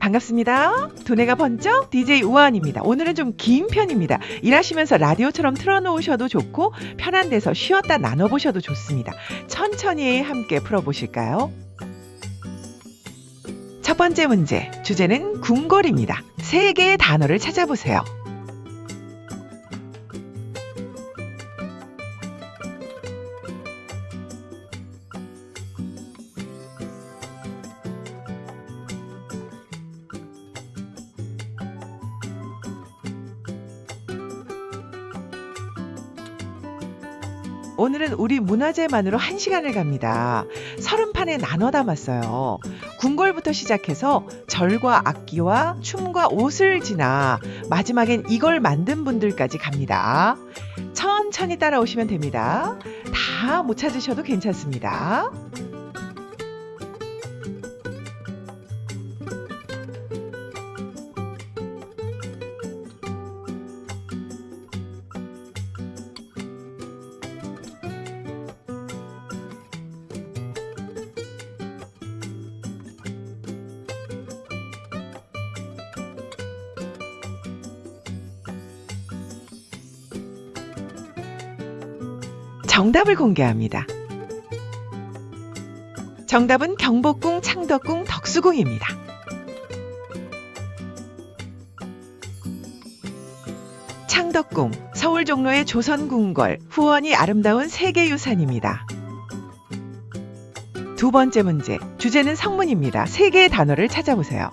반갑습니다. 두뇌가 번쩍 DJ 우아한입니다. 오늘은 좀 긴 편입니다. 일하시면서 라디오처럼 틀어놓으셔도 좋고 편한 데서 쉬었다 나눠보셔도 좋습니다. 천천히 함께 풀어보실까요? 첫 번째 문제, 주제는 궁궐입니다. 세 개의 단어를 찾아보세요. 오늘은 우리 문화재만으로 1시간을 갑니다. 30판에 나눠 담았어요. 궁궐부터 시작해서 절과 악기와 춤과 옷을 지나 마지막엔 이걸 만든 분들까지 갑니다. 천천히 따라오시면 됩니다. 다 못 찾으셔도 괜찮습니다. 정답을 공개합니다. 정답은 경복궁, 창덕궁, 덕수궁입니다. 창덕궁, 서울 종로의 조선궁궐, 후원이 아름다운 세계유산입니다. 두 번째 문제, 주제는 성문입니다. 세 개의 단어를 찾아보세요.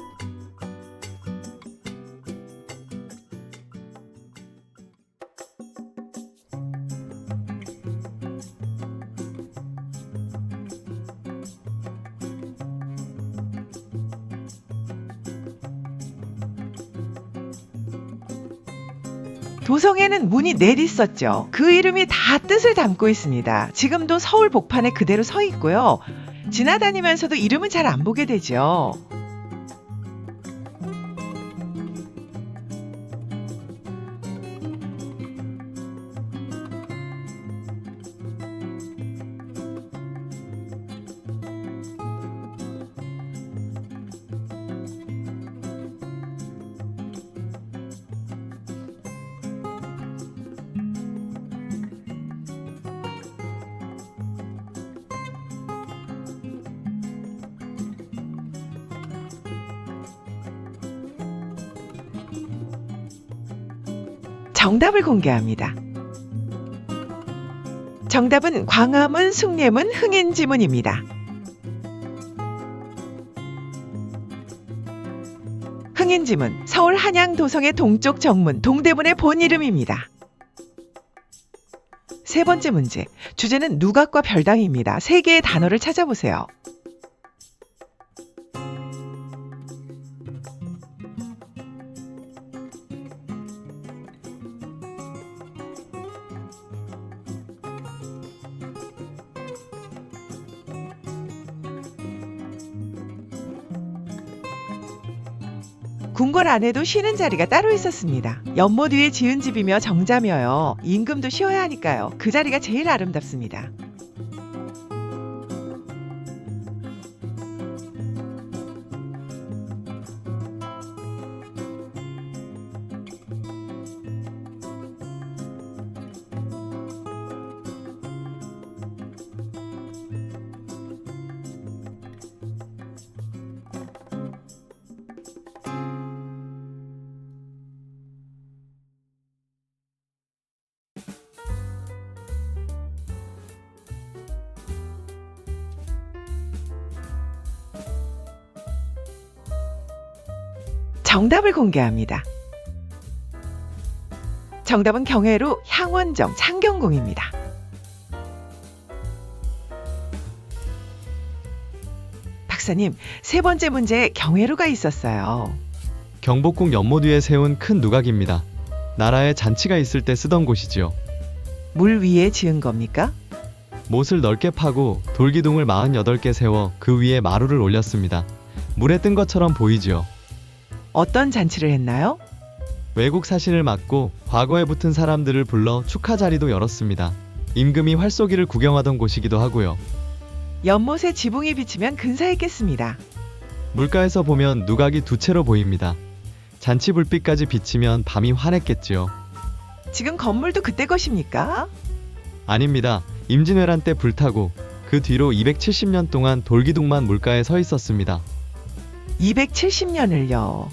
도성에는 문이 넷 있었죠. 그 이름이 다 뜻을 담고 있습니다. 지금도 서울 복판에 그대로 서 있고요. 지나다니면서도 이름은 잘 안 보게 되죠. 정답을 공개합니다. 정답은 광화문, 숭례문, 흥인지문입니다. 흥인지문, 서울 한양도성의 동쪽 정문, 동대문의 본 이름입니다. 세 번째 문제, 주제는 누각과 별당입니다. 세 개의 단어를 찾아보세요. 궁궐 안에도 쉬는 자리가 따로 있었습니다. 연못 위에 지은 집이며 정자며요. 임금도 쉬어야 하니까요. 그 자리가 제일 아름답습니다. 정답을 공개합니다. 정답은 경회로, 향원정, 창경궁입니다. 박사님, 세 번째 문제에 경회로가 있었어요. 경복궁 연못 위에 세운 큰 누각입니다. 나라에 잔치가 있을 때 쓰던 곳이지요. 물 위에 지은 겁니까? 못을 넓게 파고 돌기둥을 48개 세워 그 위에 마루를 올렸습니다. 물에 뜬 것처럼 보이지요. 어떤 잔치를 했나요? 외국 사신을 맡고 과거에 붙은 사람들을 불러 축하 자리도 열었습니다. 임금이 활쏘기를 구경하던 곳이기도 하고요. 연못에 지붕이 비치면 근사했겠습니다. 물가에서 보면 누각이 두 채로 보입니다. 잔치 불빛까지 비치면 밤이 환했겠지요. 지금 건물도 그때 것입니까? 아닙니다. 임진왜란 때 불타고 그 뒤로 270년 동안 돌기둥만 물가에 서 있었습니다. 270년을요.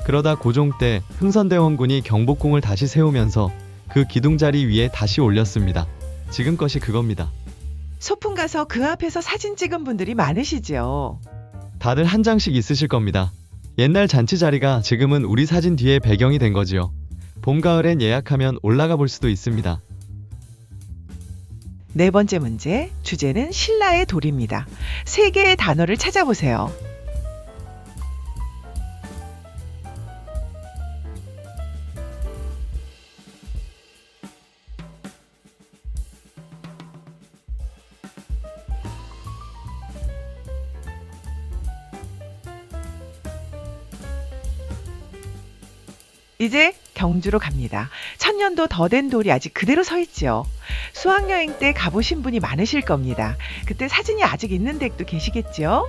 그러다 고종 때 흥선대원군이 경복궁을 다시 세우면서 그 기둥자리 위에 다시 올렸습니다. 지금 것이 그겁니다. 소풍 가서 그 앞에서 사진 찍은 분들이 많으시죠. 다들 한 장씩 있으실 겁니다. 옛날 잔치 자리가 지금은 우리 사진 뒤에 배경이 된 거지요. 봄, 가을엔 예약하면 올라가 볼 수도 있습니다. 네 번째 문제, 주제는 신라의 돌입니다. 세 개의 단어를 찾아보세요. 이제 경주로 갑니다. 천년도 더 된 돌이 아직 그대로 서 있죠. 수학여행 때 가보신 분이 많으실 겁니다. 그때 사진이 아직 있는 댁도 계시겠죠?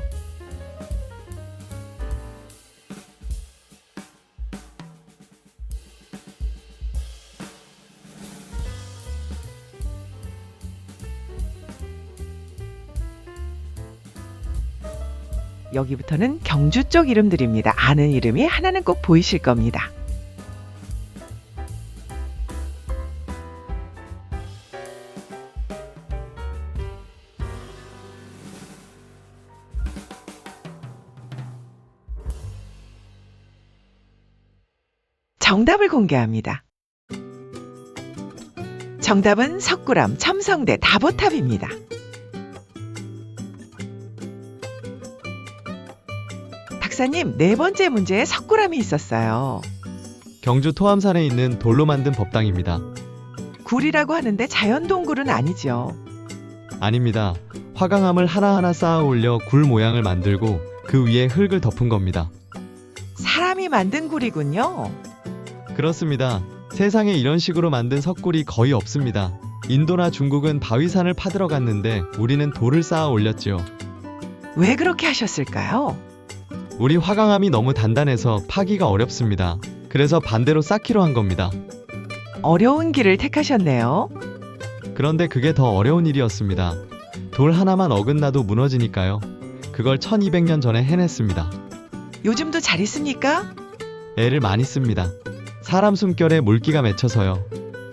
여기부터는 경주 쪽 이름들입니다. 아는 이름이 하나는 꼭 보이실 겁니다. 정답을 공개합니다. 정답은 석굴암, 첨성대, 다보탑입니다. 박사님, 네 번째 문제에 석굴암이 있었어요. 경주 토암산에 있는 돌로 만든 법당입니다. 굴이라고 하는데 자연동굴은 아니죠. 아닙니다. 화강암을 하나하나 쌓아 올려 굴 모양을 만들고 그 위에 흙을 덮은 겁니다. 사람이 만든 굴이군요. 그렇습니다. 세상에 이런 식으로 만든 석굴이 거의 없습니다. 인도나 중국은 바위산을 파들어 갔는데 우리는 돌을 쌓아 올렸지요. 왜 그렇게 하셨을까요? 우리 화강암이 너무 단단해서 파기가 어렵습니다. 그래서 반대로 쌓기로 한 겁니다. 어려운 길을 택하셨네요. 그런데 그게 더 어려운 일이었습니다. 돌 하나만 어긋나도 무너지니까요. 그걸 1200년 전에 해냈습니다. 요즘도 잘 있습니까? 애를 많이 씁니다. 사람 숨결에 물기가 맺혀서요.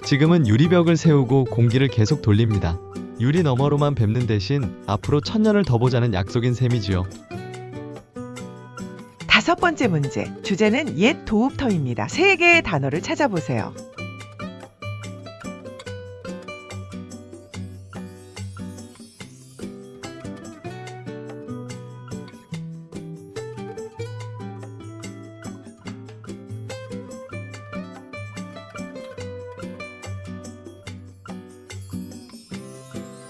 지금은 유리벽을 세우고 공기를 계속 돌립니다. 유리 너머로만 뵙는 대신 앞으로 1000년을 더 보자는 약속인 셈이지요. 다섯 번째 문제, 주제는 옛 도읍터입니다. 세 개의 단어를 찾아보세요.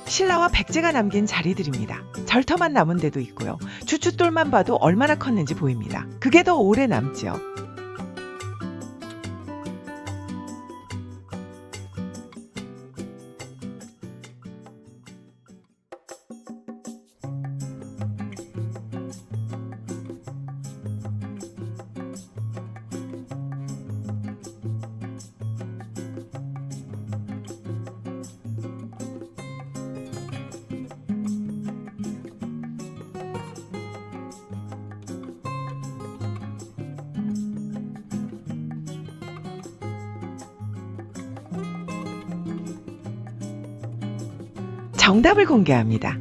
신라와 백제가 남긴 자리들입니다. 절터만 남은 데도 있고요. 주춧돌만 봐도 얼마나 컸는지 보입니다. 그게 더 오래 남죠. 정답을 공개합니다.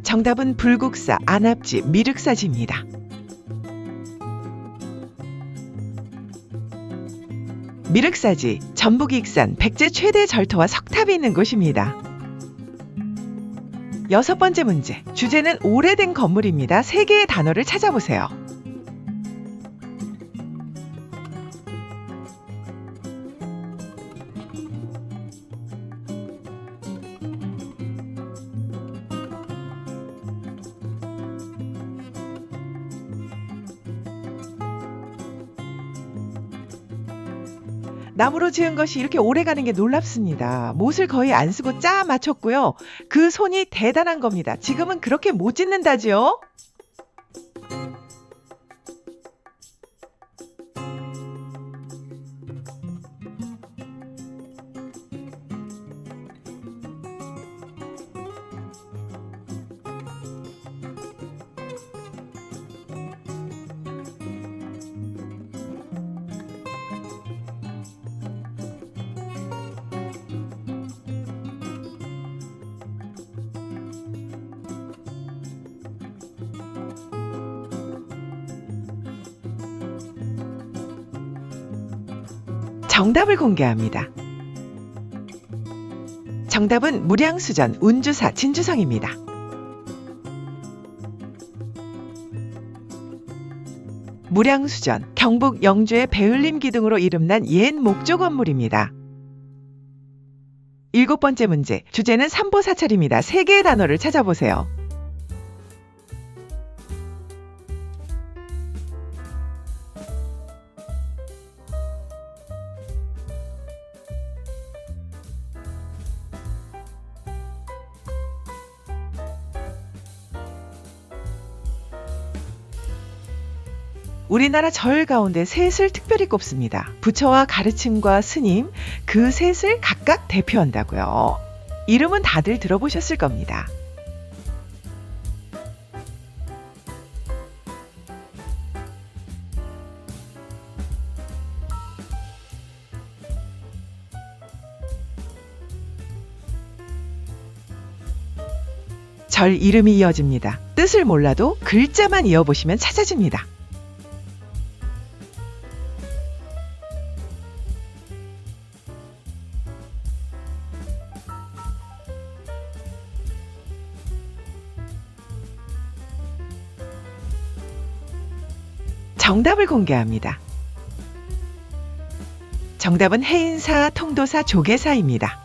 정답은 불국사, 안압지, 미륵사지입니다. 미륵사지, 전북 익산, 백제 최대 절터와 석탑이 있는 곳입니다. 여섯 번째 문제, 주제는 오래된 건물입니다. 세 개의 단어를 찾아보세요. 나무로 지은 것이 이렇게 오래 가는 게 놀랍습니다. 못을 거의 안 쓰고 짜 맞췄고요. 그 손이 대단한 겁니다. 지금은 그렇게 못 짓는다지요? 정답을 공개합니다. 정답은 무량수전 운주사 진주성입니다. 무량수전, 경북 영주의 배울림 기둥으로 이름난 옛 목조 건물입니다. 7번째 문제, 주제는 삼보사찰입니다. 3개의 단어를 찾아보세요. 우리나라 절 가운데 셋을 특별히 꼽습니다. 부처와 가르침과 스님, 그 셋을 각각 대표한다고요. 이름은 다들 들어보셨을 겁니다. 절 이름이 이어집니다. 뜻을 몰라도 글자만 이어보시면 찾아집니다. 정답을 공개합니다. 정답은 해인사, 통도사, 조계사입니다.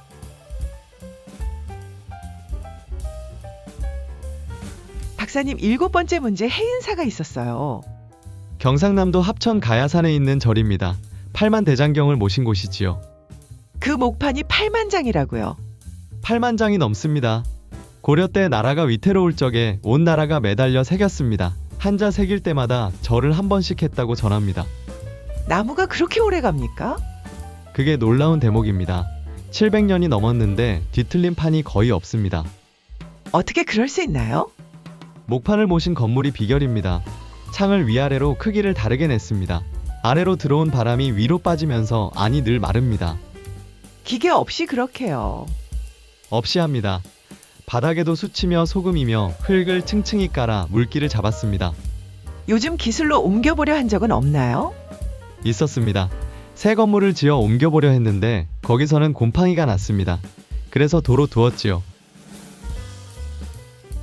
박사님, 7번째 문제 해인사가 있었어요. 경상남도 합천 가야산에 있는 절입니다. 팔만대장경을 모신 곳이지요. 그 목판이 8만 장이라고요. 8만 장이 넘습니다. 고려 때 나라가 위태로울 적에 온 나라가 매달려 새겼습니다. 한자 새길 때마다 절을 한 번씩 했다고 전합니다. 나무가 그렇게 오래 갑니까? 그게 놀라운 대목입니다. 700년이 넘었는데 뒤틀린 판이 거의 없습니다. 어떻게 그럴 수 있나요? 목판을 모신 건물이 비결입니다. 창을 위아래로 크기를 다르게 냈습니다. 아래로 들어온 바람이 위로 빠지면서 안이 늘 마릅니다. 기계 없이 그렇게요. 없이 합니다. 바닥에도 수치며 소금이며 흙을 층층이 깔아 물기를 잡았습니다. 요즘 기술로 옮겨보려 한 적은 없나요? 있었습니다. 새 건물을 지어 옮겨보려 했는데 거기서는 곰팡이가 났습니다. 그래서 도로 두었지요.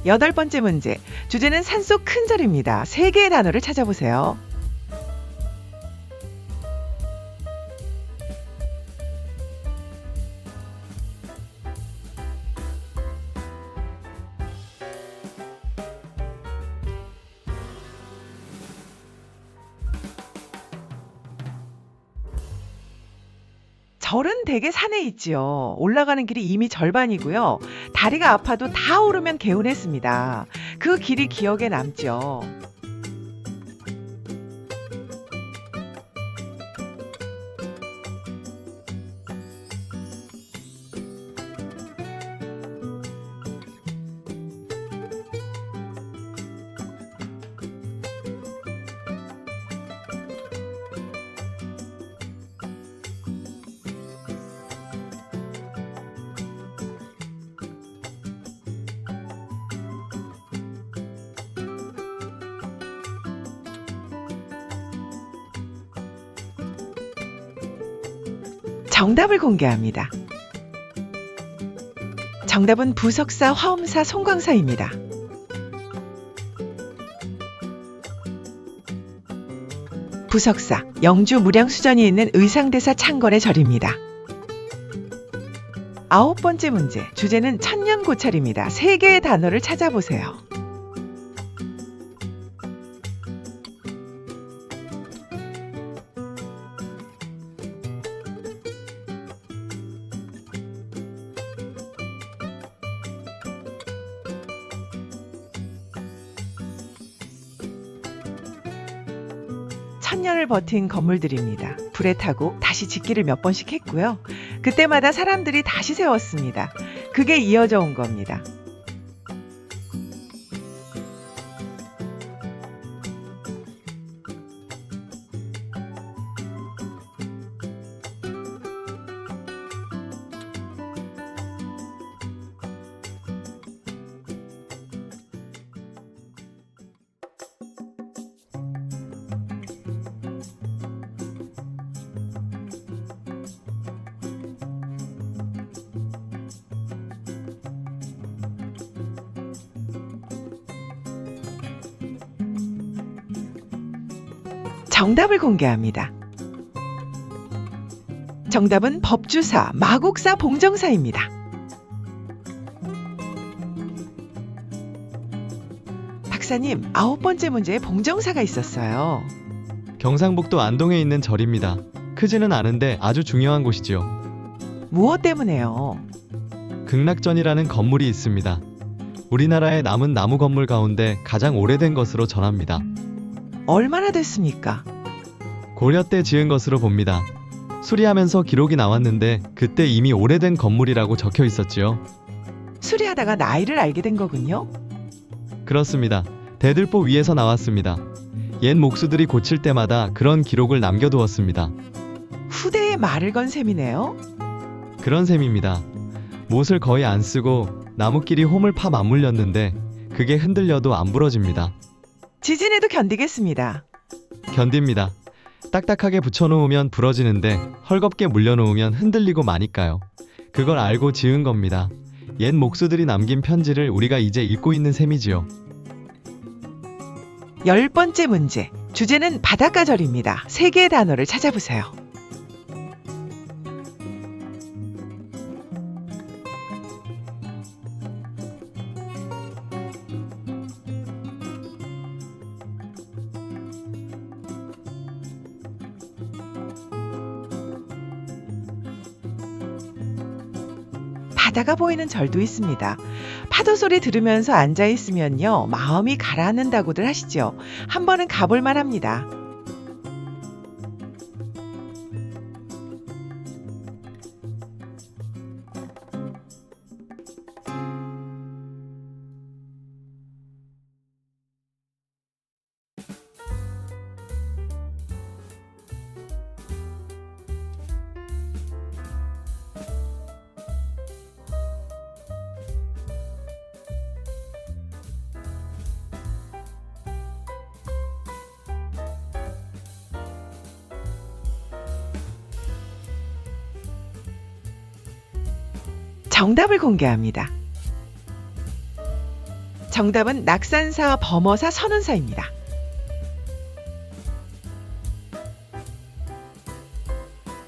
8번째 문제, 주제는 산속 큰 절입니다. 3개의 단어를 찾아보세요. 절은 대개 산에 있지요. 올라가는 길이 이미 절반이고요. 다리가 아파도 다 오르면 개운했습니다. 그 길이 기억에 남죠. 정답을 공개합니다. 정답은 부석사, 화엄사, 송광사입니다. 부석사, 영주 무량수전이 있는 의상대사 창궐의 절입니다. 9번째 문제, 주제는 천년고찰입니다. 3개의 단어를 찾아보세요. 천년을 버틴 건물들입니다. 불에 타고 다시 짓기를 몇 번씩 했고요. 그때마다 사람들이 다시 세웠습니다. 그게 이어져 온 겁니다. 정답을 공개합니다. 정답은 법주사, 마곡사, 봉정사입니다. 박사님, 9번째 문제에 봉정사가 있었어요. 경상북도 안동에 있는 절입니다. 크지는 않은데 아주 중요한 곳이지요. 무엇 때문에요? 극락전이라는 건물이 있습니다. 우리나라의 남은 나무 건물 가운데 가장 오래된 것으로 전합니다. 얼마나 됐습니까? 고려 때 지은 것으로 봅니다. 수리하면서 기록이 나왔는데 그때 이미 오래된 건물이라고 적혀 있었지요. 수리하다가 나이를 알게 된 거군요. 그렇습니다. 대들보 위에서 나왔습니다. 옛 목수들이 고칠 때마다 그런 기록을 남겨두었습니다. 후대에 말을 건 셈이네요. 그런 셈입니다. 못을 거의 안 쓰고 나무끼리 홈을 파 맞물렸는데 그게 흔들려도 안 부러집니다. 지진에도 견디겠습니다. 견딥니다. 딱딱하게 붙여놓으면 부러지는데 헐겁게 물려놓으면 흔들리고 마니까요. 그걸 알고 지은 겁니다. 옛 목수들이 남긴 편지를 우리가 이제 읽고 있는 셈이지요. 10번째 문제. 주제는 바닷가절입니다. 3개의 단어를 찾아보세요. 바다가 보이는 절도 있습니다. 파도 소리 들으면서 앉아 있으면요, 마음이 가라앉는다고들 하시죠. 한 번은 가볼만 합니다. 정답을 공개합니다. 정답은 낙산사, 범어사, 선운사입니다.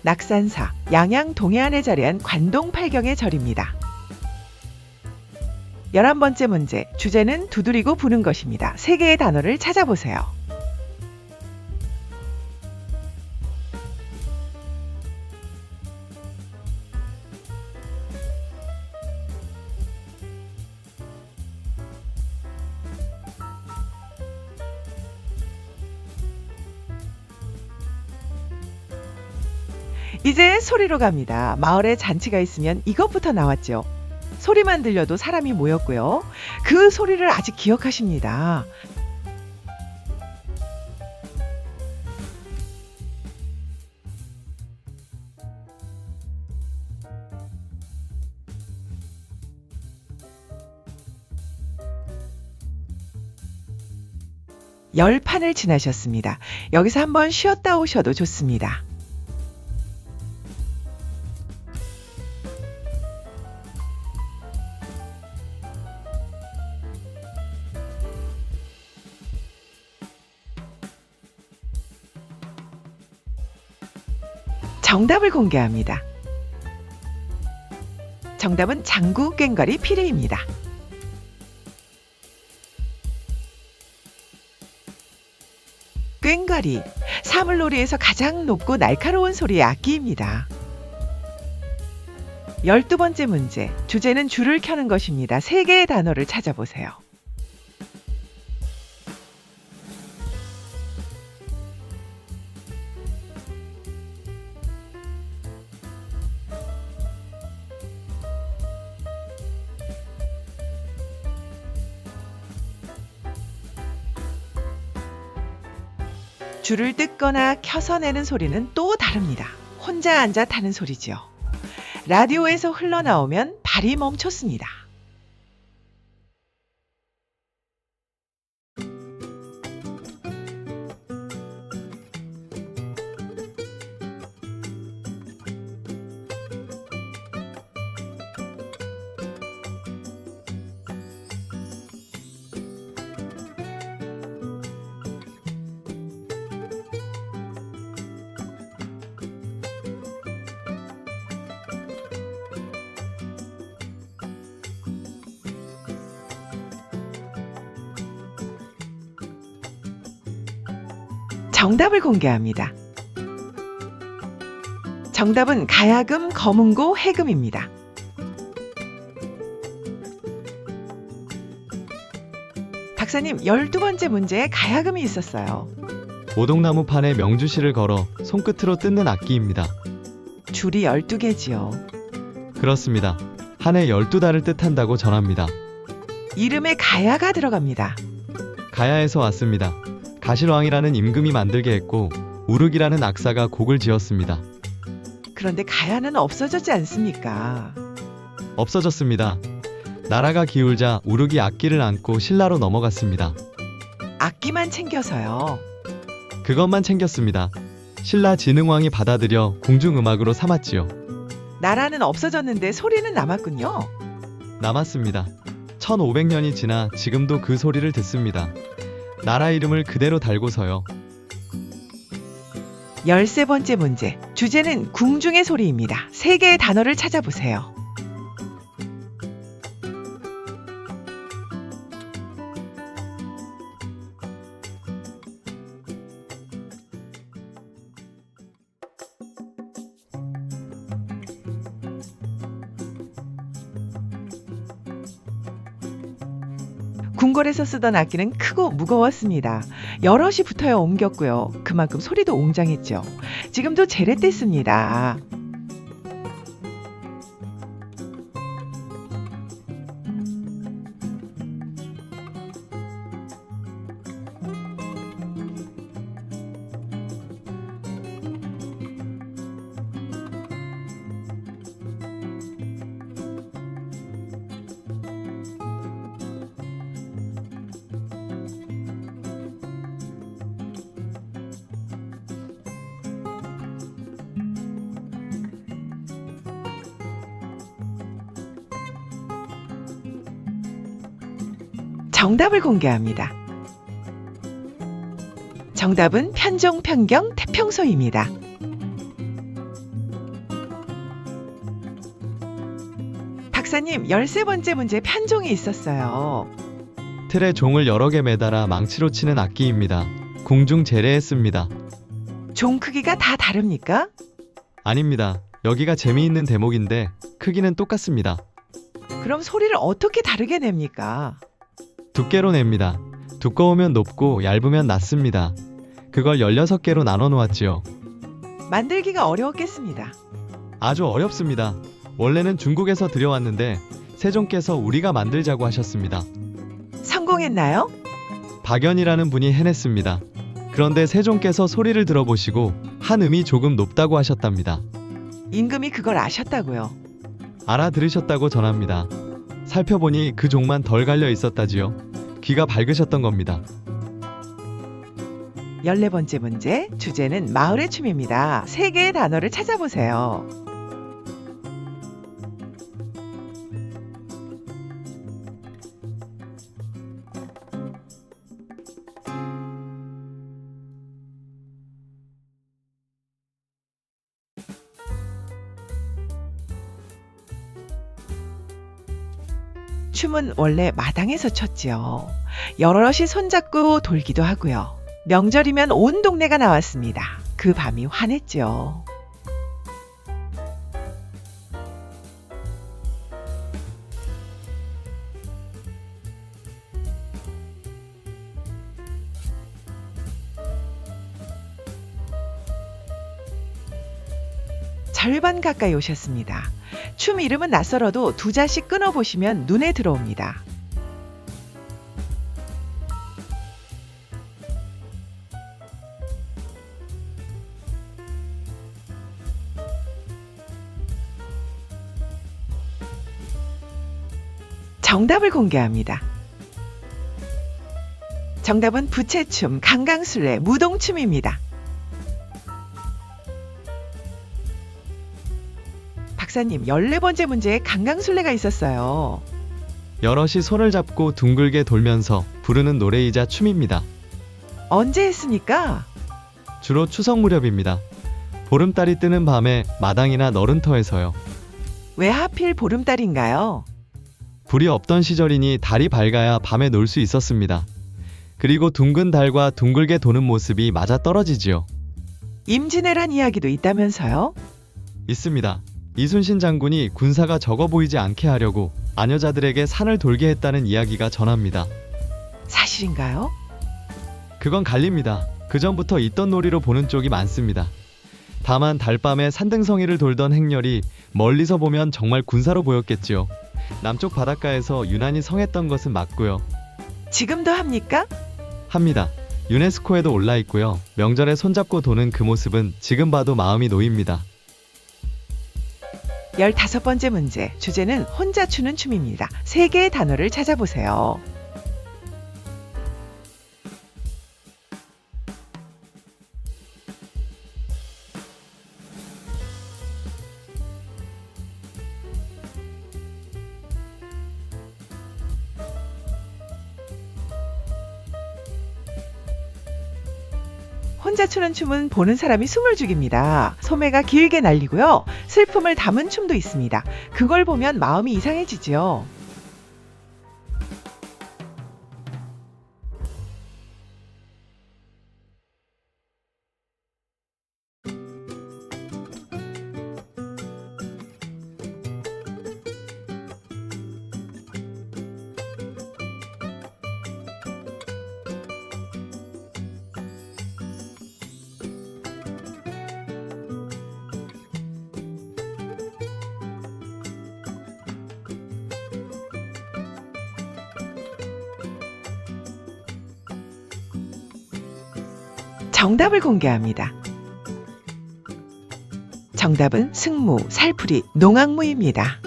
낙산사, 양양 동해안에 자리한 관동 팔경의 절입니다. 11번째 문제, 주제는 두드리고 부는 것입니다. 3개의 단어를 찾아보세요. 이제 소리로 갑니다. 마을에 잔치가 있으면 이것부터 나왔죠. 소리만 들려도 사람이 모였고요. 그 소리를 아직 기억하십니다. 열 판을 지나셨습니다. 여기서 한번 쉬었다 오셔도 좋습니다. 정답을 공개합니다. 정답은 장구, 꽹과리, 피레입니다. 꽹과리, 사물놀이에서 가장 높고 날카로운 소리의 악기입니다. 12번째 문제, 주제는 줄을 켜는 것입니다. 3개의 단어를 찾아보세요. 줄을 뜯거나 켜서 내는 소리는 또 다릅니다. 혼자 앉아 타는 소리지요. 라디오에서 흘러나오면 발이 멈췄습니다. 정답을 공개합니다. 정답은 가야금, 검은고, 해금입니다. 박사님, 12번째 문제에 가야금이 있었어요. 오동나무 판에 명주실을 걸어 손끝으로 뜯는 악기입니다. 줄이 12개지요. 그렇습니다. 한 해 12달을 뜻한다고 전합니다. 이름에 가야가 들어갑니다. 가야에서 왔습니다. 가실왕이라는 임금이 만들게 했고 우륵이라는 악사가 곡을 지었습니다. 그런데 가야는 없어졌지 않습니까? 없어졌습니다. 나라가 기울자 우륵이 악기를 안고 신라로 넘어갔습니다. 악기만 챙겨서요. 그것만 챙겼습니다. 신라 진흥왕이 받아들여 궁중음악으로 삼았지요. 나라는 없어졌는데 소리는 남았군요. 남았습니다. 1500년이 지나 지금도 그 소리를 듣습니다. 나라 이름을 그대로 달고서요. 13번째 문제. 주제는 궁중의 소리입니다. 3개의 단어를 찾아보세요. 궁궐에서 쓰던 악기는 크고 무거웠습니다. 여럿이 붙어야 옮겼고요. 그만큼 소리도 웅장했죠. 지금도 재래댔습니다. 정답을 공개합니다. 정답은 편종, 편경, 태평소입니다. 박사님, 13번째 문제 편종이 있었어요. 틀에 종을 여러 개 매달아 망치로 치는 악기입니다. 궁중 재래했습니다. 종 크기가 다 다릅니까? 아닙니다. 여기가 재미있는 대목인데 크기는 똑같습니다. 그럼 소리를 어떻게 다르게 냅니까? 두께로 냅니다. 두꺼우면 높고 얇으면 낮습니다. 그걸 16개로 나눠 놓았지요. 만들기가 어려웠겠습니다. 아주 어렵습니다. 원래는 중국에서 들여왔는데 세종께서 우리가 만들자고 하셨습니다. 성공했나요? 박연이라는 분이 해냈습니다. 그런데 세종께서 소리를 들어보시고 한 음이 조금 높다고 하셨답니다. 임금이 그걸 아셨다고요. 알아들으셨다고 전합니다. 살펴보니 그 종만 덜 갈려 있었다지요. 귀가 밝으셨던 겁니다. 14번째 문제, 주제는 마을의 춤입니다. 3개의 단어를 찾아보세요. 춤은 원래 마당에서 췄지요. 여럿이 손잡고 돌기도 하고요. 명절이면 온 동네가 나왔습니다. 그 밤이 환했죠. 절반 가까이 오셨습니다. 춤 이름은 낯설어도 2자씩 끊어보시면 눈에 들어옵니다. 정답을 공개합니다. 정답은 부채춤, 강강술래, 무동춤입니다. 박사님, 14번째 문제에 강강술래가 있었어요. 여럿이 손을 잡고 둥글게 돌면서 부르는 노래이자 춤입니다. 언제 했습니까? 주로 추석 무렵입니다. 보름달이 뜨는 밤에 마당이나 너른터에서요. 왜 하필 보름달인가요? 불이 없던 시절이니 달이 밝아야 밤에 놀 수 있었습니다. 그리고 둥근 달과 둥글게 도는 모습이 맞아 떨어지지요. 임진왜란 이야기도 있다면서요? 있습니다. 이순신 장군이 군사가 적어 보이지 않게 하려고 아녀자들에게 산을 돌게 했다는 이야기가 전합니다. 사실인가요? 그건 갈립니다. 그 전부터 있던 놀이로 보는 쪽이 많습니다. 다만 달밤에 산등성이를 돌던 행렬이 멀리서 보면 정말 군사로 보였겠지요. 남쪽 바닷가에서 유난히 성했던 것은 맞고요. 지금도 합니까? 합니다. 유네스코에도 올라 있고요. 명절에 손잡고 도는 그 모습은 지금 봐도 마음이 놓입니다. 15번째 문제, 주제는 혼자 추는 춤입니다. 3개의 단어를 찾아보세요. 혼자 추는 춤은 보는 사람이 숨을 죽입니다. 소매가 길게 날리고요. 슬픔을 담은 춤도 있습니다. 그걸 보면 마음이 이상해지죠. 정답을 공개합니다. 정답은 승무, 살풀이, 농악무입니다.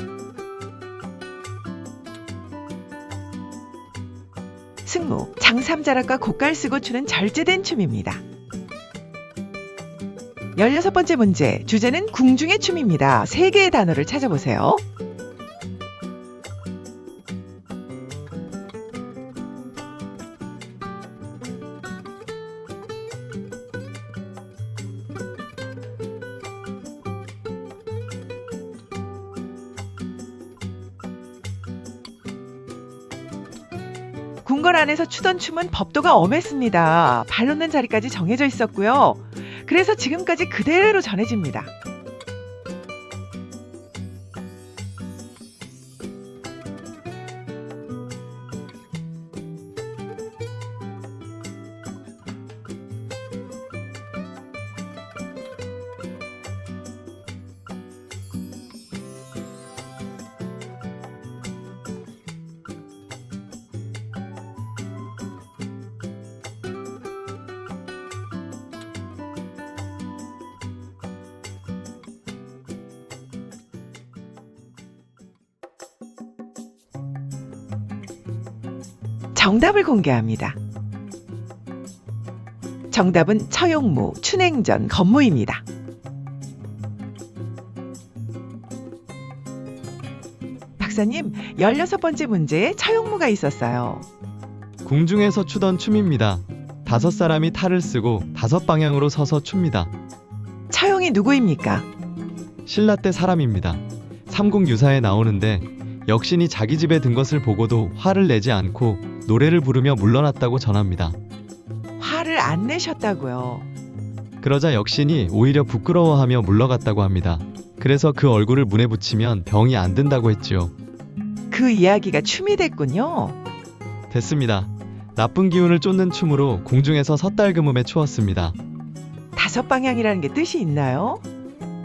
승무, 장삼자락과 고깔 쓰고 추는 절제된 춤입니다. 16번째 문제, 주제는 궁중의 춤입니다. 3개의 단어를 찾아보세요. 궁궐 안에서 추던 춤은 법도가 엄했습니다. 발 놓는 자리까지 정해져 있었고요. 그래서 지금까지 그대로 전해집니다. 정답을 공개합니다. 정답은 처용무, 춘행전, 건무입니다. 박사님, 16번째 문제에 처용무가 있었어요. 궁중에서 추던 춤입니다. 5사람이 탈을 쓰고 5방향으로 서서 춥니다. 처용이 누구입니까? 신라 때 사람입니다. 삼국유사에 나오는데 역신이 자기 집에 든 것을 보고도 화를 내지 않고 노래를 부르며 물러났다고 전합니다. 화를 안 내셨다고요. 그러자 역신이 오히려 부끄러워하며 물러갔다고 합니다. 그래서 그 얼굴을 문에 붙이면 병이 안 든다고 했지요. 그 이야기가 춤이 됐군요. 됐습니다. 나쁜 기운을 쫓는 춤으로 궁중에서 섣달그음에 추었습니다. 5방향이라는 게 뜻이 있나요?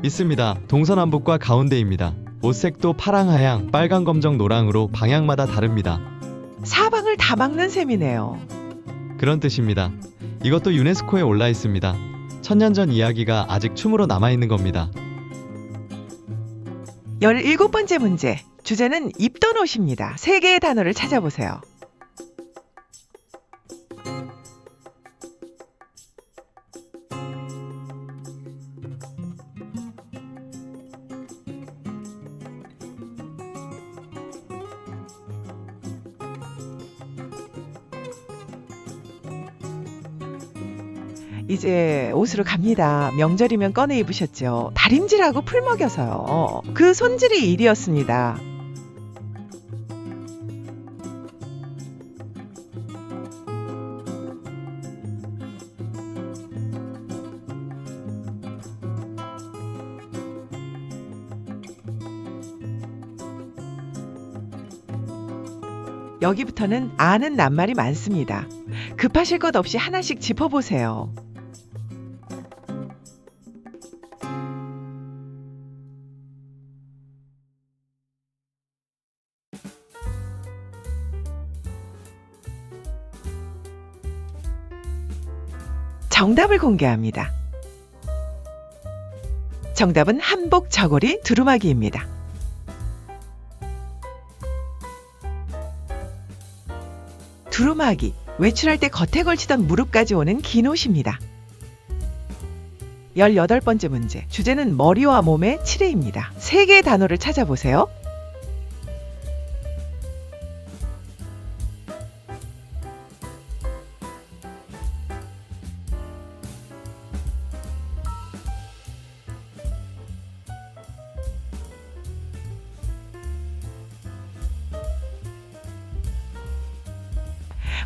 있습니다. 동서남북과 가운데입니다. 옷색도 파랑, 하양, 빨강, 검정, 노랑으로 방향마다 다릅니다. 사방을 다 막는 셈이네요. 그런 뜻입니다. 이것도 유네스코에 올라 있습니다. 1000년 전 이야기가 아직 춤으로 남아있는 겁니다. 17번째 문제, 주제는 입던 옷입니다. 세 개의 단어를 찾아보세요. 이제 옷으로 갑니다. 명절이면 꺼내 입으셨죠. 다림질하고 풀 먹여서요. 그 손질이 일이었습니다. 여기부터는 아는 낱말이 많습니다. 급하실 것 없이 하나씩 짚어보세요. 정답을 공개합니다. 정답은 한복, 저고리, 두루마기입니다. 두루마기, 외출할 때 겉에 걸치던 무릎까지 오는 긴 옷입니다. 18번째 문제, 주제는 머리와 몸의 칠해입니다. 세 개의 단어를 찾아보세요.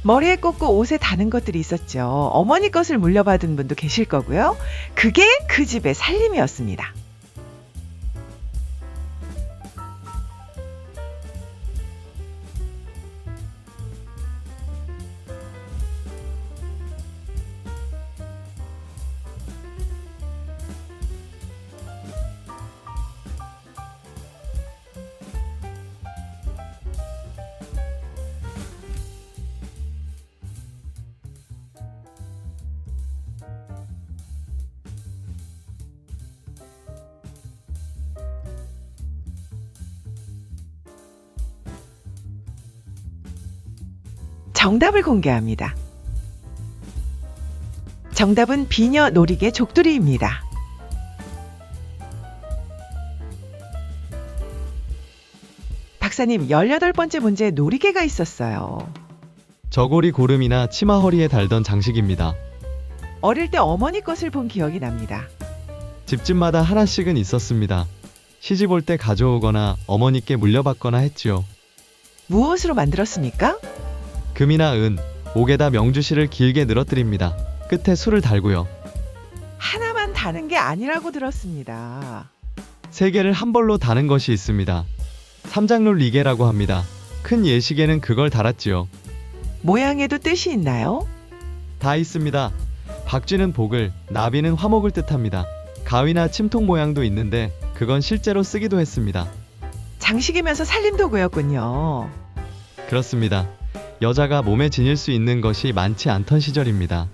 머리에 꽂고 옷에 다는 것들이 있었죠. 어머니 것을 물려받은 분도 계실 거고요. 그게 그 집의 살림이었습니다. 정답을 공개합니다. 정답은 비녀 놀이개 족두리입니다. 박사님, 18번째 문제에 놀이개가 있었어요. 저고리 고름이나 치마 허리에 달던 장식입니다. 어릴 때 어머니 것을 본 기억이 납니다. 집집마다 하나씩은 있었습니다. 시집 올 때 가져오거나 어머니께 물려받거나 했지요. 무엇으로 만들었습니까? 금이나 은, 옥에다 명주실을 길게 늘어뜨립니다. 끝에 술을 달고요. 하나만 다는 게 아니라고 들었습니다. 세 개를 한 벌로 다는 것이 있습니다. 삼장룰 리개라고 합니다. 큰 예시계는 그걸 달았지요. 모양에도 뜻이 있나요? 다 있습니다. 박쥐는 복을, 나비는 화목을 뜻합니다. 가위나 침통 모양도 있는데 그건 실제로 쓰기도 했습니다. 장식이면서 살림도구였군요. 그렇습니다. 여자가 몸에 지닐 수 있는 것이 많지 않던 시절입니다.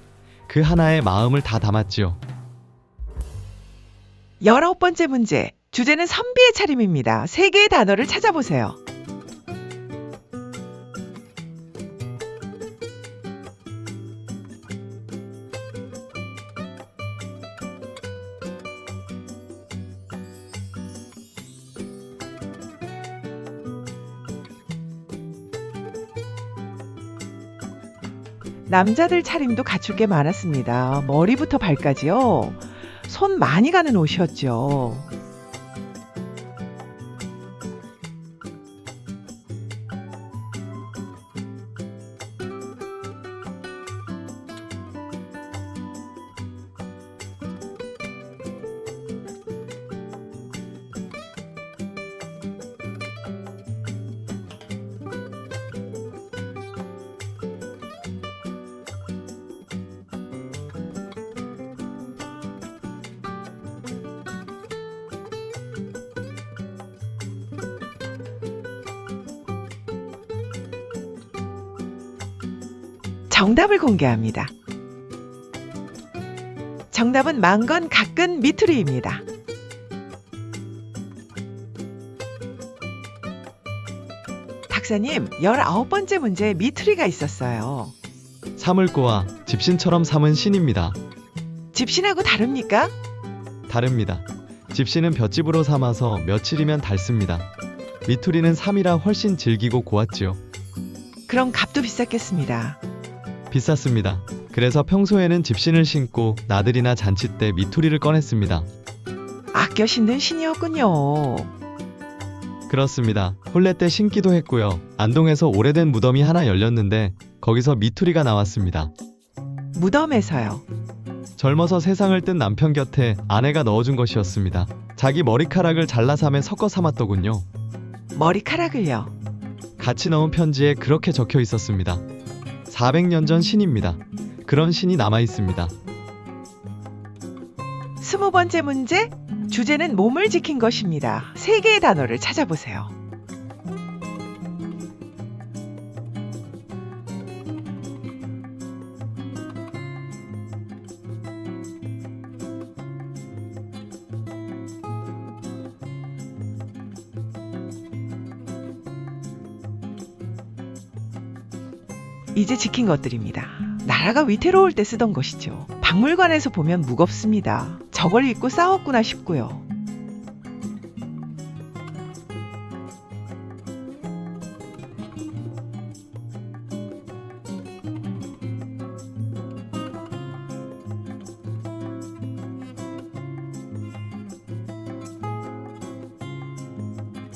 그 하나에 마음을 다 담았지요. 19번째 문제, 주제는 선비의 차림입니다. 세 개의 단어를 찾아보세요. 남자들 차림도 갖출 게 많았습니다. 머리부터 발까지요. 손 많이 가는 옷이었죠. 정답을 공개합니다. 정답은 망건 가끈 미투리입니다. 박사님, 19번째 문제에 미투리가 있었어요. 사물고와 집신처럼 삼은 신입니다. 집신하고 다릅니까? 다릅니다. 집신은 볏짚으로 삼아서 며칠이면 닳습니다. 미투리는 삼이라 훨씬 질기고 고왔지요. 그럼 값도 비쌌겠습니다. 비쌌습니다. 그래서 평소에는 집신을 신고 나들이나 잔치 때 미투리를 꺼냈습니다. 아껴 신는 신이었군요. 그렇습니다. 혼례 때 신기도 했고요. 안동에서 오래된 무덤이 하나 열렸는데 거기서 미투리가 나왔습니다. 무덤에서요. 젊어서 세상을 뜬 남편 곁에 아내가 넣어준 것이었습니다. 자기 머리카락을 잘라 삼에 섞어 삼았더군요. 머리카락을요. 같이 넣은 편지에 그렇게 적혀 있었습니다. 400년 전 신입니다. 그런 신이 남아 있습니다. 20번째 문제, 주제는 몸을 지킨 것입니다. 3개의 단어를 찾아보세요. 이제 지킨 것들입니다. 나라가 위태로울 때 쓰던 것이죠. 박물관에서 보면 무겁습니다. 저걸 입고 싸웠구나 싶고요.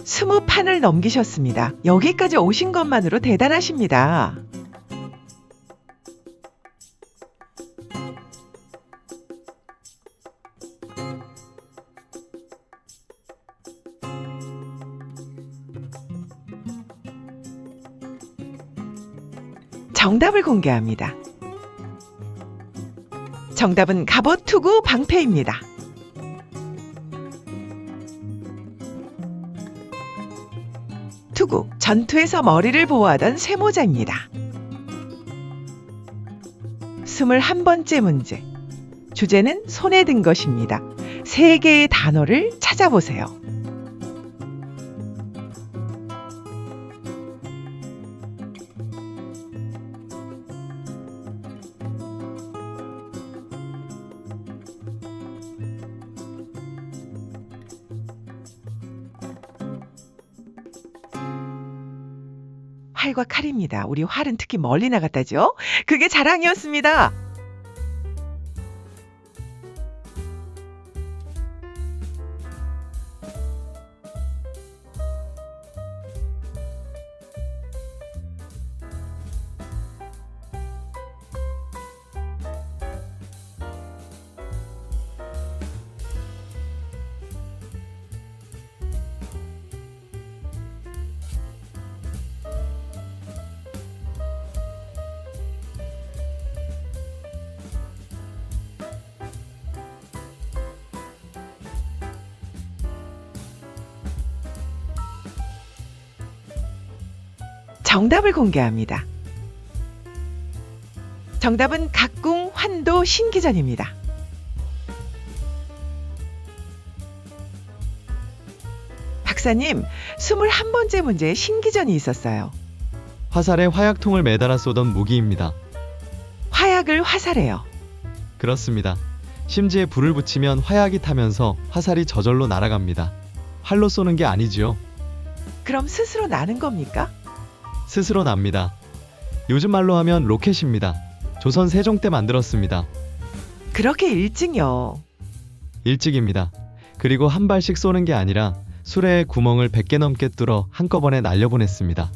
스무 판을 넘기셨습니다. 여기까지 오신 것만으로 대단하십니다. 정답을 공개합니다. 정답은 갑옷, 투구, 방패입니다. 투구, 전투에서 머리를 보호하던 쇠모자입니다. 21번째 문제. 주제는 손에 든 것입니다. 3개의 단어를 찾아보세요. 활과 칼입니다. 우리 활은 특히 멀리 나갔다죠? 그게 자랑이었습니다. 정답을 공개합니다. 정답은 각궁, 환도, 신기전입니다. 박사님, 21번째 문제에 신기전이 있었어요. 화살에 화약통을 매달아 쏘던 무기입니다. 화약을 화살해요. 그렇습니다. 심지에 불을 붙이면 화약이 타면서 화살이 저절로 날아갑니다. 활로 쏘는 게 아니지요. 그럼 스스로 나는 겁니까? 스스로 납니다. 요즘 말로 하면 로켓입니다. 조선 세종 때 만들었습니다. 그렇게 일찍요. 일찍입니다. 그리고 한 발씩 쏘는 게 아니라 수레에 구멍을 100개 넘게 뚫어 한꺼번에 날려보냈습니다.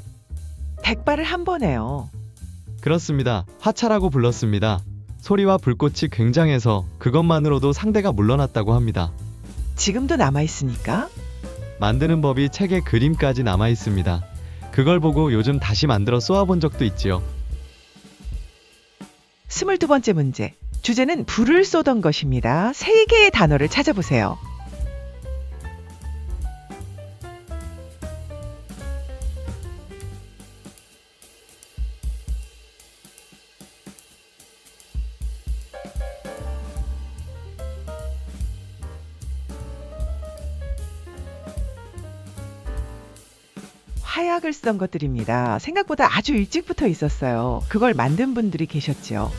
100발을 한 번에요. 그렇습니다. 화차라고 불렀습니다. 소리와 불꽃이 굉장해서 그것만으로도 상대가 물러났다고 합니다. 지금도 남아있으니까? 만드는 법이 책에 그림까지 남아 있습니다. 그걸 보고 요즘 다시 만들어 쏘아본 적도 있지요. 22번째 문제. 주제는 불을 쏘던 것입니다. 3개의 단어를 찾아보세요. 화약을 쓰던 것들입니다. 생각보다 아주 일찍부터 있었어요. 그걸 만든 분들이 계셨죠.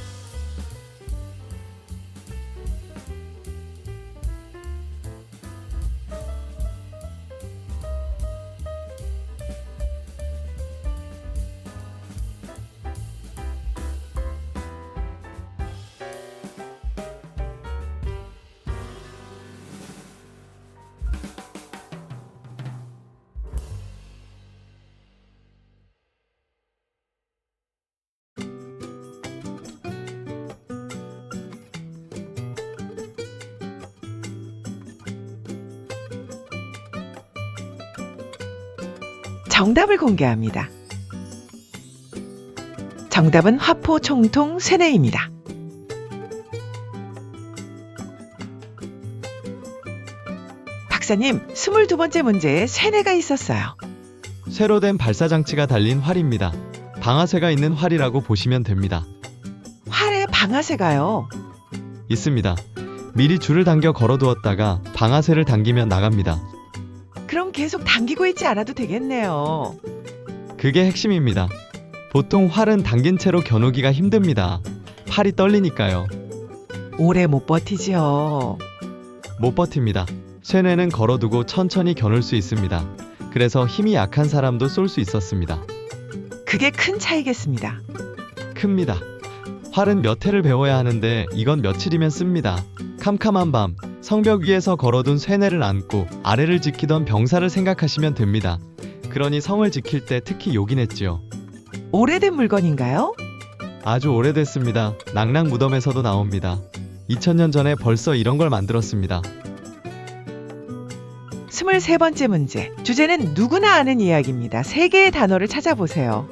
정답을 공개합니다. 정답은 화포 총통 쇠뇌입니다. 박사님, 22번째 문제에 쇠뇌가 있었어요. 쇠로 된 발사장치가 달린 활입니다. 방아쇠가 있는 활이라고 보시면 됩니다. 활에 방아쇠가요. 있습니다. 미리 줄을 당겨 걸어두었다가 방아쇠를 당기면 나갑니다. 그럼 계속 당기고 있지 않아도 되겠네요. 그게 핵심입니다. 보통 활은 당긴 채로 겨누기가 힘듭니다. 팔이 떨리니까요. 오래 못 버티죠. 못 버팁니다. 쇠뇌는 걸어두고 천천히 겨눌 수 있습니다. 그래서 힘이 약한 사람도 쏠 수 있었습니다. 그게 큰 차이겠습니다. 큽니다. 활은 몇 회를 배워야 하는데 이건 며칠이면 씁니다. 캄캄한 밤, 성벽 위에서 걸어둔 쇠뇌를 안고 아래를 지키던 병사를 생각하시면 됩니다. 그러니 성을 지킬 때 특히 요긴했지요. 오래된 물건인가요? 아주 오래됐습니다. 낙랑 무덤에서도 나옵니다. 2000년 전에 벌써 이런 걸 만들었습니다. 23번째 문제. 주제는 누구나 아는 이야기입니다. 3개의 단어를 찾아보세요.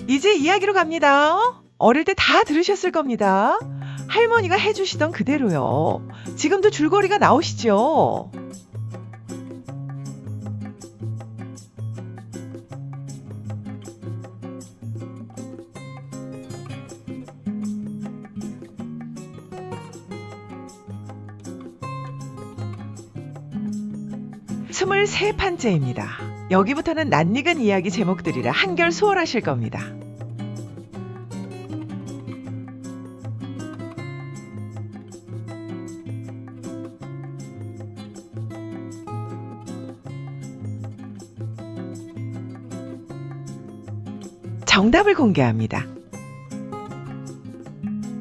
이제 이야기로 갑니다. 어릴 때 다 들으셨을 겁니다. 할머니가 해주시던 그대로요. 지금도 줄거리가 나오시죠? 스물세 판째입니다. 여기부터는 낯익은 이야기 제목들이라 한결 수월하실 겁니다. 정답을 공개합니다.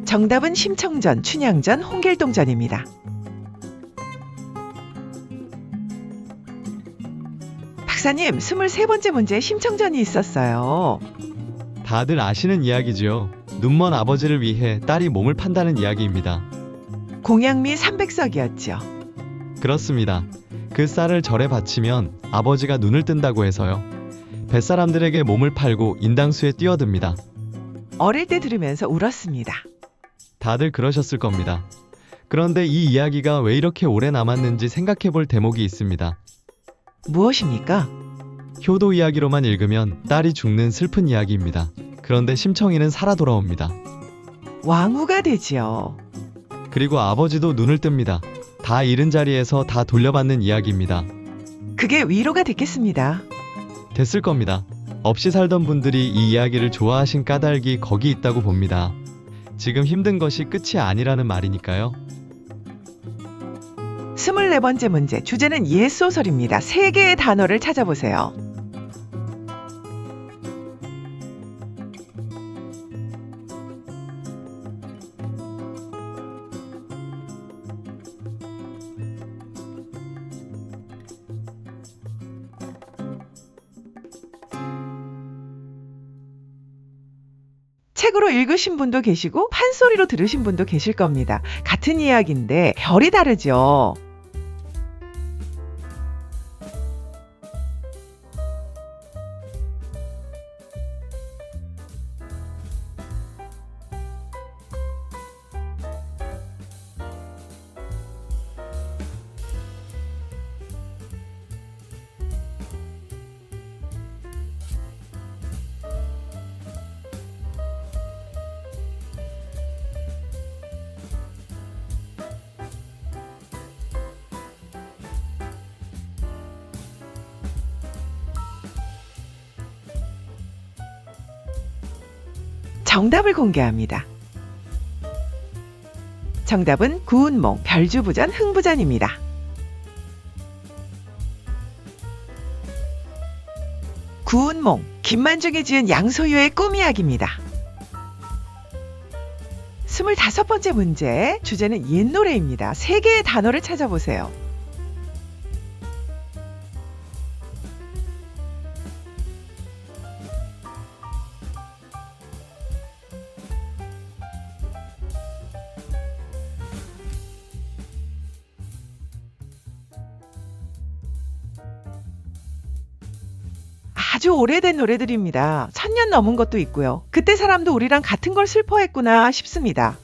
정답은 심청전, 춘향전, 홍길동전입니다. 박사님, 23번째 문제에 심청전이 있었어요. 다들 아시는 이야기죠. 눈먼 아버지를 위해 딸이 몸을 판다는 이야기입니다. 공양미 300석이었죠. 그렇습니다. 그 쌀을 절에 바치면 아버지가 눈을 뜬다고 해서요. 뱃사람들에게 몸을 팔고 인당수에 뛰어듭니다. 어릴 때 들으면서 울었습니다. 다들 그러셨을 겁니다. 그런데 이 이야기가 왜 이렇게 오래 남았는지 생각해 볼 대목이 있습니다. 무엇입니까? 효도 이야기로만 읽으면 딸이 죽는 슬픈 이야기입니다. 그런데 심청이는 살아 돌아옵니다. 왕후가 되지요. 그리고 아버지도 눈을 뜹니다. 다 잃은 자리에서 다 돌려받는 이야기입니다. 그게 위로가 됐겠습니다. 됐을 겁니다. 없이 살던 분들이 이 이야기를 좋아하신 까닭이 거기 있다고 봅니다. 지금 힘든 것이 끝이 아니라는 말이니까요. 24번째 문제. 주제는 옛소설입니다. 3개의 단어를 찾아보세요. 책으로 읽으신 분도 계시고 판소리로 들으신 분도 계실 겁니다. 같은 이야기인데 별이 다르죠. 정답을 공개합니다. 정답은 구운몽, 별주부전, 흥부전입니다. 구운몽, 김만중이 지은 양소유의 꿈 이야기입니다. 25번째 문제, 주제는 옛 노래입니다. 3개의 단어를 찾아보세요. 아주 오래된 노래들입니다. 1000년 넘은 것도 있고요. 그때 사람도 우리랑 같은 걸 슬퍼했구나 싶습니다.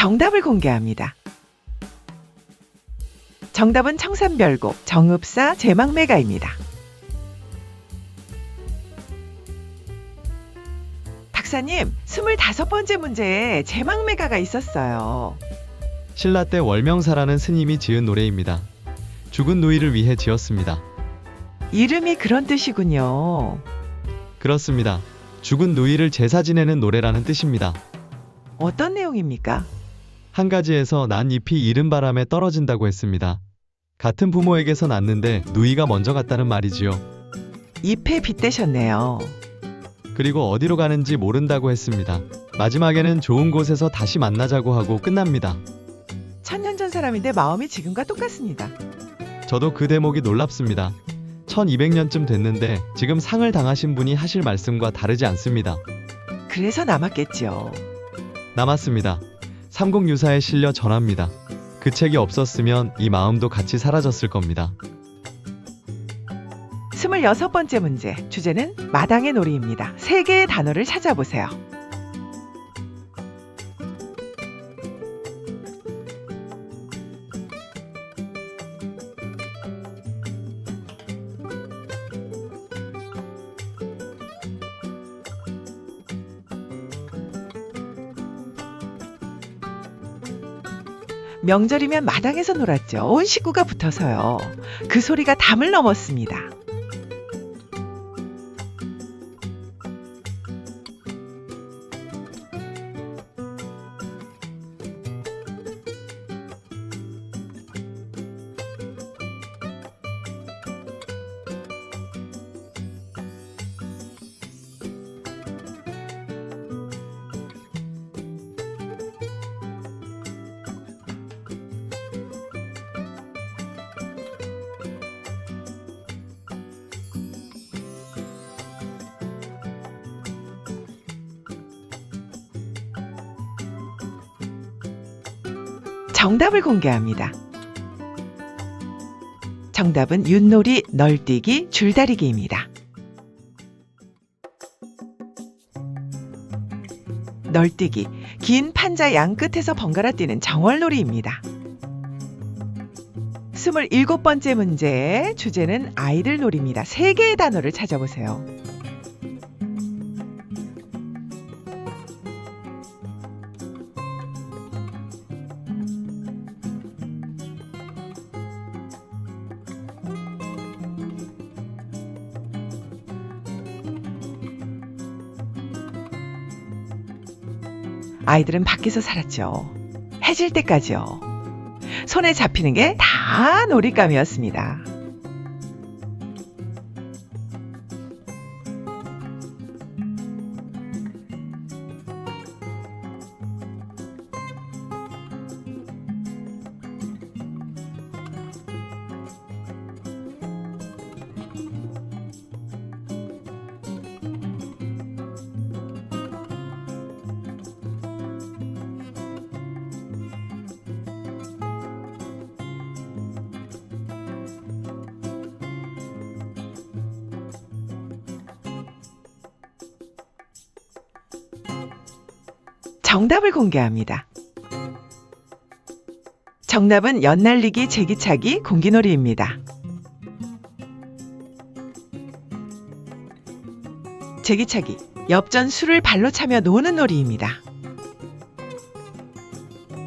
정답을 공개합니다. 정답은 청산별곡, 정읍사, 제망매가입니다. 박사님, 25번째 문제에 제망매가가 있었어요. 신라 때 월명사라는 스님이 지은 노래입니다. 죽은 누이를 위해 지었습니다. 이름이 그런 뜻이군요. 그렇습니다. 죽은 누이를 제사 지내는 노래라는 뜻입니다. 어떤 내용입니까? 한 가지에서 난 잎이 이른 바람에 떨어진다고 했습니다. 같은 부모에게서 낳는데 누이가 먼저 갔다는 말이지요. 잎에 빗대셨네요. 그리고 어디로 가는지 모른다고 했습니다. 마지막에는 좋은 곳에서 다시 만나자고 하고 끝납니다. 1000년 전 사람인데 마음이 지금과 똑같습니다. 저도 그 대목이 놀랍습니다. 1200년쯤 됐는데 지금 상을 당하신 분이 하실 말씀과 다르지 않습니다. 그래서 남았겠죠. 남았습니다. 삼국유사에 실려 전합니다. 그 책이 없었으면 이 마음도 같이 사라졌을 겁니다. 26번째 문제, 주제는 마당의 놀이입니다. 3개의 단어를 찾아보세요. 명절이면 마당에서 놀았죠. 온 식구가 붙어서요. 그 소리가 담을 넘었습니다. 정답을 공개합니다. 정답은 윷놀이, 널뛰기, 줄다리기입니다. 널뛰기, 긴 판자 양 끝에서 번갈아 뛰는 정월놀이입니다. 27번째 문제, 주제는 아이들 놀이입니다. 3개의 단어를 찾아보세요. 아이들은 밖에서 살았죠. 해질 때까지요. 손에 잡히는 게 다 놀잇감이었습니다. 정답을 공개합니다. 정답은 연날리기, 제기차기, 공기놀이입니다. 제기차기, 엽전 술을 발로 차며 노는 놀이입니다.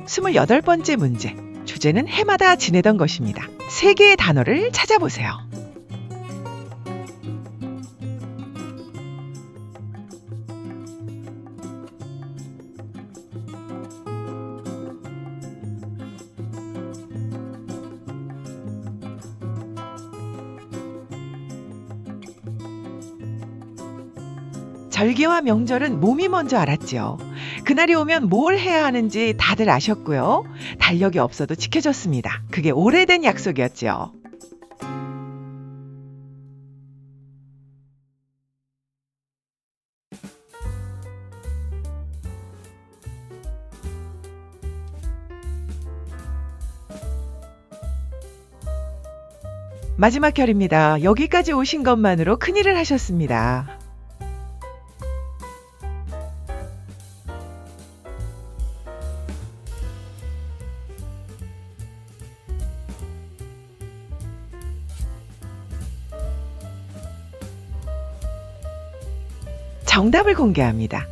28번째 문제, 주제는 해마다 지내던 것입니다. 3개의 단어를 찾아보세요. 절기와 명절은 몸이 먼저 알았죠. 그날이 오면 뭘 해야 하는지 다들 아셨고요. 달력이 없어도 지켜졌습니다. 그게 오래된 약속이었죠. 마지막 결입니다. 여기까지 오신 것만으로 큰일을 하셨습니다. 정답을 공개합니다.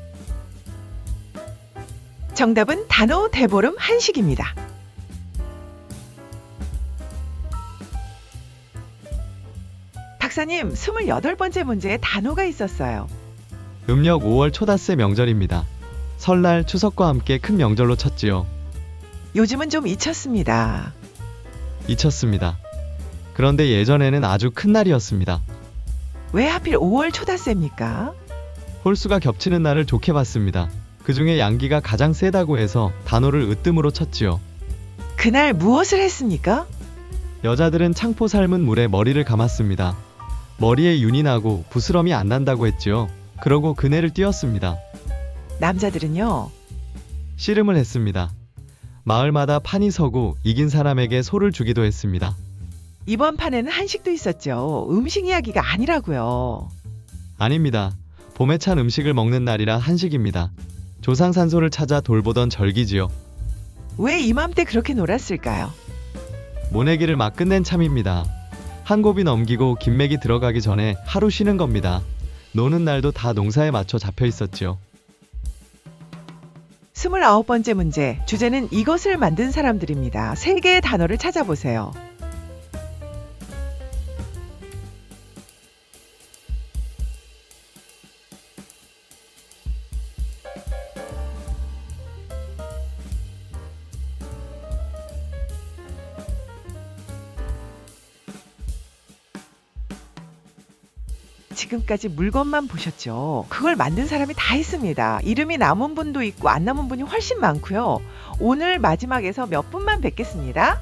정답은 단오, 대보름, 한식입니다. 박사님, 28번째 문제에 단오가 있었어요. 음력 5월 초닷새 명절입니다. 설날, 추석과 함께 큰 명절로 쳤지요. 요즘은 좀 잊혔습니다. 잊혔습니다. 그런데 예전에는 아주 큰 날이었습니다. 왜 하필 5월 초닷새입니까? 홀수가 겹치는 날을 좋게 봤습니다. 그 중에 양기가 가장 세다고 해서 단오를 으뜸으로 쳤지요. 그날 무엇을 했습니까? 여자들은 창포 삶은 물에 머리를 감았습니다. 머리에 윤이 나고 부스럼이 안 난다고 했지요. 그러고 그네를 띄었습니다. 남자들은요? 씨름을 했습니다. 마을마다 판이 서고 이긴 사람에게 소를 주기도 했습니다. 이번 판에는 한식도 있었죠. 음식 이야기가 아니라고요. 아닙니다. 봄에 찬 음식을 먹는 날이라 한식입니다. 조상산소를 찾아 돌보던 절기지요. 왜 이맘때 그렇게 놀았을까요? 모내기를 막 끝낸 참입니다. 한 곱이 넘기고 김맥이 들어가기 전에 하루 쉬는 겁니다. 노는 날도 다 농사에 맞춰 잡혀 있었지요. 29번째 문제, 주제는 이것을 만든 사람들입니다. 3개의 단어를 찾아보세요. 지금까지 물건만 보셨죠? 그걸 만든 사람이 다 있습니다. 이름이 남은 분도 있고 안 남은 분이 훨씬 많고요. 오늘 마지막에서 몇 분만 뵙겠습니다.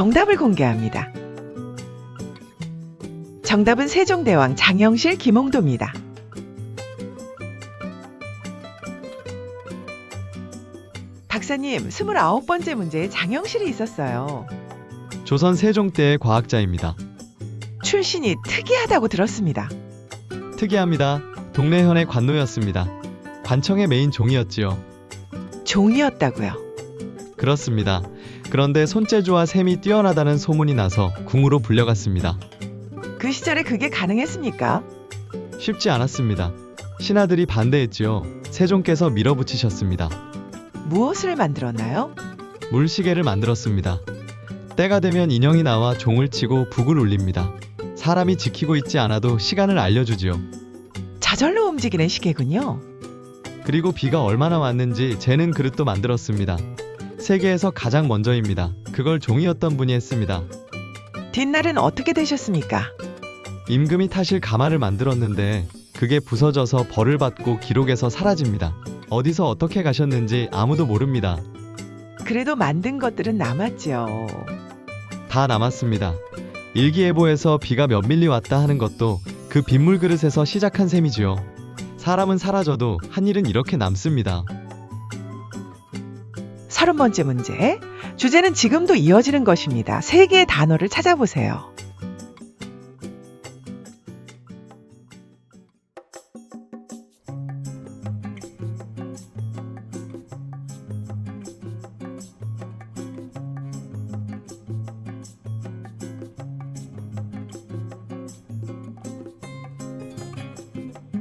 정답을 공개합니다. 정답은 세종대왕 장영실, 김홍도입니다. 박사님, 29번째 문제에 장영실이 있었어요. 조선 세종 때의 과학자입니다. 출신이 특이하다고 들었습니다. 특이합니다. 동래현의 관노였습니다. 관청의 메인 종이었지요. 종이었다고요. 그렇습니다. 그런데 손재주와 셈이 뛰어나다는 소문이 나서 궁으로 불려갔습니다. 그 시절에 그게 가능했습니까? 쉽지 않았습니다. 신하들이 반대했지요. 세종께서 밀어붙이셨습니다. 무엇을 만들었나요? 물시계를 만들었습니다. 때가 되면 인형이 나와 종을 치고 북을 울립니다. 사람이 지키고 있지 않아도 시간을 알려주지요. 저절로 움직이는 시계군요. 그리고 비가 얼마나 왔는지 재는 그릇도 만들었습니다. 세계에서 가장 먼저입니다. 그걸 종이었던 분이 했습니다. 뒷날은 어떻게 되셨습니까? 임금이 타실 가마를 만들었는데 그게 부서져서 벌을 받고 기록에서 사라집니다. 어디서 어떻게 가셨는지 아무도 모릅니다. 그래도 만든 것들은 남았죠. 다 남았습니다. 일기예보에서 비가 몇 밀리 왔다 하는 것도 그 빗물 그릇에서 시작한 셈이지요. 사람은 사라져도 한 일은 이렇게 남습니다. 30번째 문제. 주제는 지금도 이어지는 것입니다. 세 개의 단어를 찾아보세요.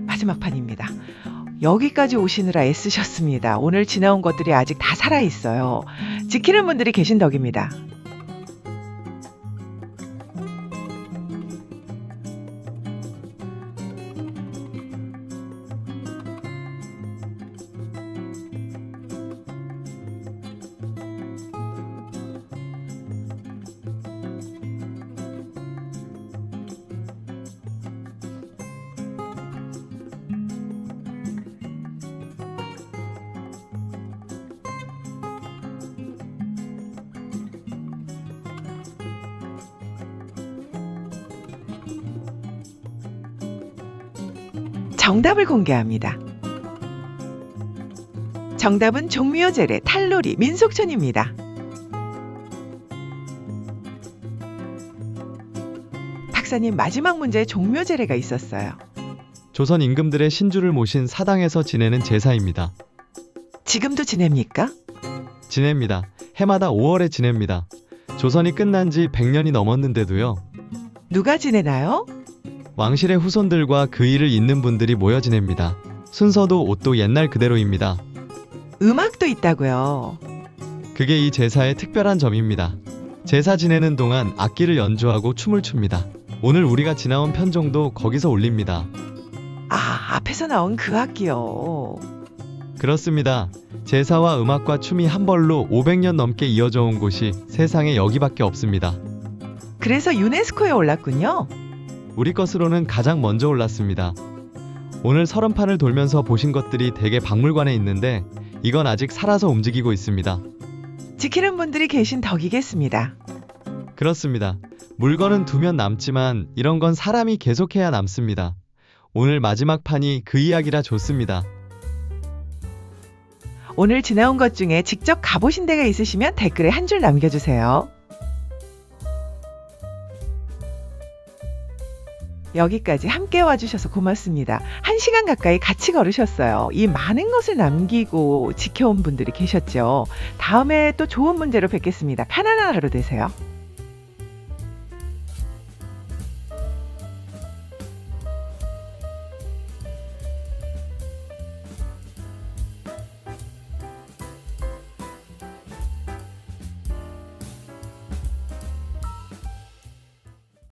마지막 판입니다. 여기까지 오시느라 애쓰셨습니다. 오늘 지나온 것들이 아직 다 살아있어요. 지키는 분들이 계신 덕입니다. 정답을 공개합니다. 정답은 종묘제례, 탈놀이, 민속촌입니다. 박사님, 마지막 문제에 종묘제례가 있었어요. 조선 임금들의 신주를 모신 사당에서 지내는 제사입니다. 지금도 지냅니까? 지냅니다. 해마다 5월에 지냅니다. 조선이 끝난 지 100년이 넘었는데도요. 누가 지내나요? 왕실의 후손들과 그 일을 잇는 분들이 모여 지냅니다. 순서도 옷도 옛날 그대로입니다. 음악도 있다고요. 그게 이 제사의 특별한 점입니다. 제사 지내는 동안 악기를 연주하고 춤을 춥니다. 오늘 우리가 지나온 편종도 거기서 올립니다. 아, 앞에서 나온 그 악기요. 그렇습니다. 제사와 음악과 춤이 한 벌로 500년 넘게 이어져 온 곳이 세상에 여기밖에 없습니다. 그래서 유네스코에 올랐군요. 우리 것으로는 가장 먼저 올랐습니다. 오늘 30판을 돌면서 보신 것들이 대개 박물관에 있는데 이건 아직 살아서 움직이고 있습니다. 지키는 분들이 계신 덕이겠습니다. 그렇습니다. 물건은 두면 남지만 이런 건 사람이 계속해야 남습니다. 오늘 마지막 판이 그 이야기라 좋습니다. 오늘 지나온 것 중에 직접 가보신 데가 있으시면 댓글에 한 줄 남겨주세요. 여기까지 함께 와주셔서 고맙습니다. 1시간 가까이 같이 걸으셨어요. 이 많은 것을 남기고 지켜온 분들이 계셨죠. 다음에 또 좋은 문제로 뵙겠습니다. 편안한 하루 되세요.